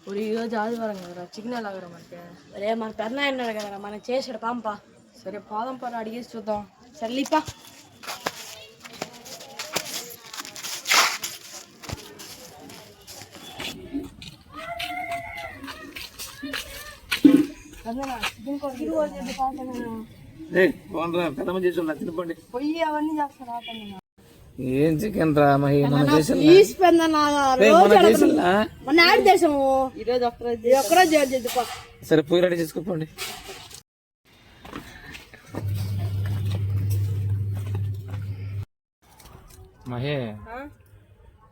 ఈరోజు ఆదివారం కదరా, చికెన్ ఎలాగరా మనకి? అరే మన పెన్నా అన్నాడు కదరా, మనం చేసాడు పంప. సరే పోదాం పర, అడిగేసి చూద్దాం. సర్లీపా. పొయ్యి అవన్నీ చేస్తారా? ఏం చికెన్ రా మన దేశము ఈరోజు ఒక్కరోజు. సరే పోయి రెడీ చేసుకోండి. మహే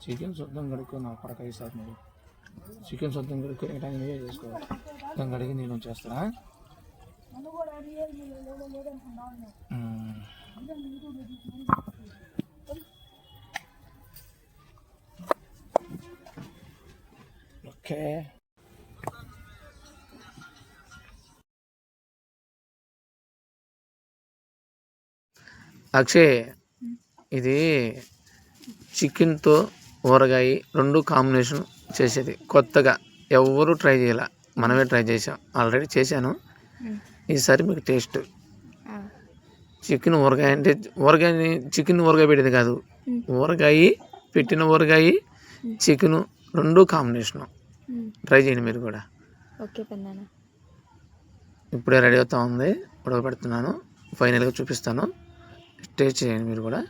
చికెన్ శుద్ధం కడుక్కో, నా పడక సార్ నువ్వు చికెన్ శుద్ధం కడుక్కో, ఏ టైం నువ్వే చేసుకోవాలి. శుద్ధం కడిగి నేను చేస్తా. ఓకే అక్షయ్, ఇది చికెన్తో ఊరగాయ రెండు కాంబినేషన్ చేసేది కొత్తగా ఎవరు ట్రై చేయాల, మనమే ట్రై చేసాం. ఆల్రెడీ చేశాను, ఈసారి మీకు టేస్ట్. చికెన్ ఊరగాయ అంటే ఊరగాయని చికెన్ ఊరగాయ పెట్టేది కాదు, ఊరగాయ పెట్టిన ఊరగాయ చికెన్ రెండు కాంబినేషను. ట్రై చేయండి మీరు కూడా. ఓకే పెద్దనా. ఇప్పుడే రెడీ అవుతా ఉంది, ఉడక పెడుతున్నాను, ఫైనల్గా చూపిస్తాను. టేస్ట్ చేయండి మీరు కూడా.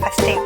ఫస్ట్ టైం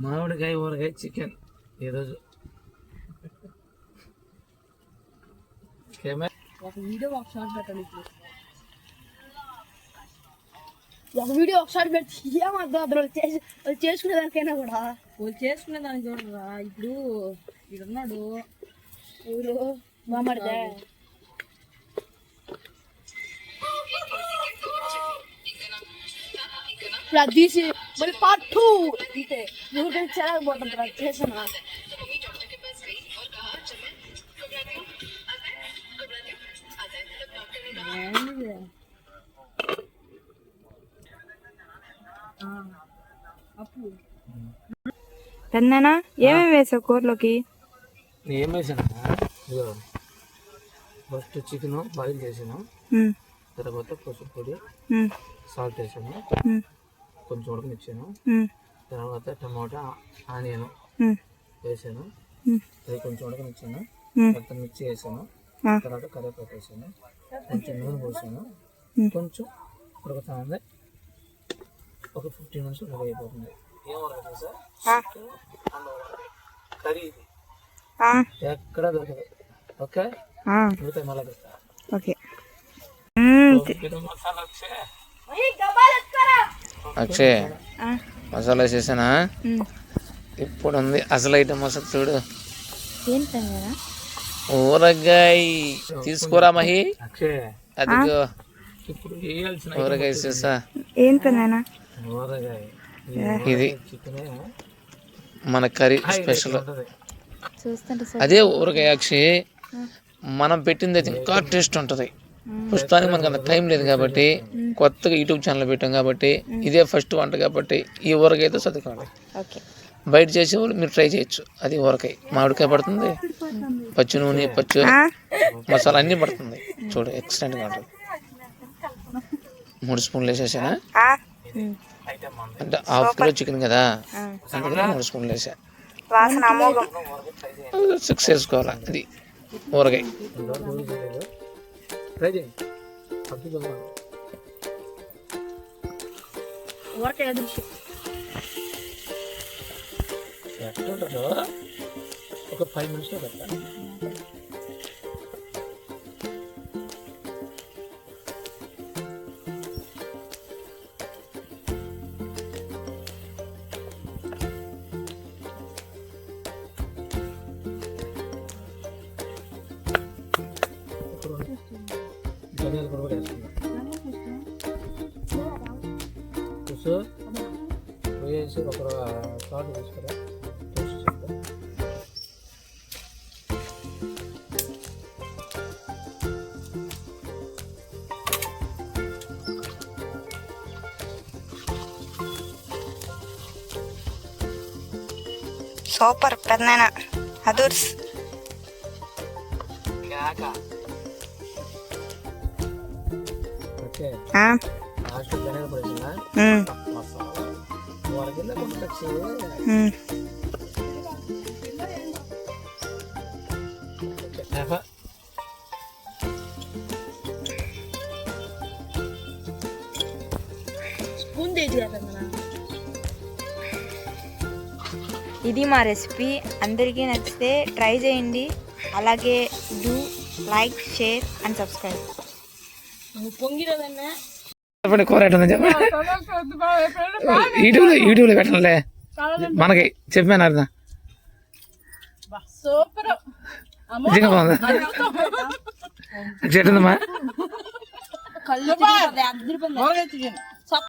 మామిడికాయ ఊరగాయ చికెన్ ఈరోజు. ఒక వీడియో ఒక షార్ట్ పెట్టండి. ఒక వీడియో ఒకసారి పెట్టి ఏమద్దు అతను చేసుకునే దానికైనా కూడా వాళ్ళు చేసుకునే దాన్ని చూడరా. ఇప్పుడు ఇడున్నాడు ఊరు మామడిదే ఇప్పుడు అది తీసి మళ్ళీ పార్ట్ 2 అంటే ఎవరికైనా చెరగబోతుంటారు అది చేసాను. పెద్దనా ఏమేమి వేసావు కూరలోకి? ఏం వేసాను? ఫస్ట్ చికెన్ బాయిల్ చేసాను, తర్వాత పసుపు పొడి, సాల్ట్ వేసాను, కొంచెం ఉడకనిచ్చాను, తర్వాత టమాటా ఆనియన్ వేసాను, అది కొంచెం ఉడకనిచ్చాను, తర్వాత మిర్చి వేసాను, తర్వాత కరివేపాకు వేసాను, కొంచెం నూనె పోసాను, కొంచెం ఉడకతా ఉంది. ఒక 15 minutes రెడీ అయిపోతుంది. ఏం ఉడకదు సార్, కర్రీ ఇది ఎక్కడ దొరకదు. ఓకే, మళ్ళీ ఓకే. అక్షయ్ మసాలా వేసేసానా? ఇప్పుడు ఉంది అసలు ఐటమ్ మసాలా చూడు. ఊరగాయ తీసుకోరా మహి. అదిగో ఊరగాయ వేసేసా. ఇది మన కర్రీ స్పెషల్. అదే ఊరగాయ అక్షయ్, మనం పెట్టింది అయితే ఇంకా టేస్ట్ ఉంటుంది. ప్రస్తుతానికి మనకు అంత టైం లేదు కాబట్టి కొత్తగా యూట్యూబ్ ఛానల్ పెట్టాం కాబట్టి ఇదే ఫస్ట్ వంట కాబట్టి ఈ ఊరగాయతో చదువుకోండి. బయట చేసేవాళ్ళు మీరు ట్రై చేయొచ్చు. అది ఊరగాయ మామిడికాయ పడుతుంది, పచ్చి నూనె, పచ్చి మసాలా అన్నీ పడుతుంది. చూడు ఎక్సలెంట్గా ఉంటుంది. 3 స్పూన్లు వేసేసానా అంటే 1/2 కిలో చికెన్ కదా, అందుకని 3 స్పూన్లు వేసా. 6 వేసుకోవాలా. అది ఊరగాయ. ఒక 5 minutes పెట్టాలి. ధనియాల పొడి కూడా వేసుకుందాం. వేసి ఒక సాల్ట్ తీసుకురా. సూపర్ పెద్దనా అదూర్స్. లాస్ట్ ధనియాల పొడి వేసిందా, మసాలా ఊరగాయలో కొంచెం స్పూన్ తెచ్చి కదా. ఇది మా రెసిపీ. అందరికీ నచ్చితే ట్రై చేయండి. అలాగే do like, share and subscribe. పొంగిరదన్నా కూర ఎట్టుందని చెప్పండి. యూట్యూబ్లో పెట్టాలే మనకి చెప్పాను అర్థం. సూపర్ నిజంగా బాగుందా? చెట్టుందమ్మా. కళ్ళు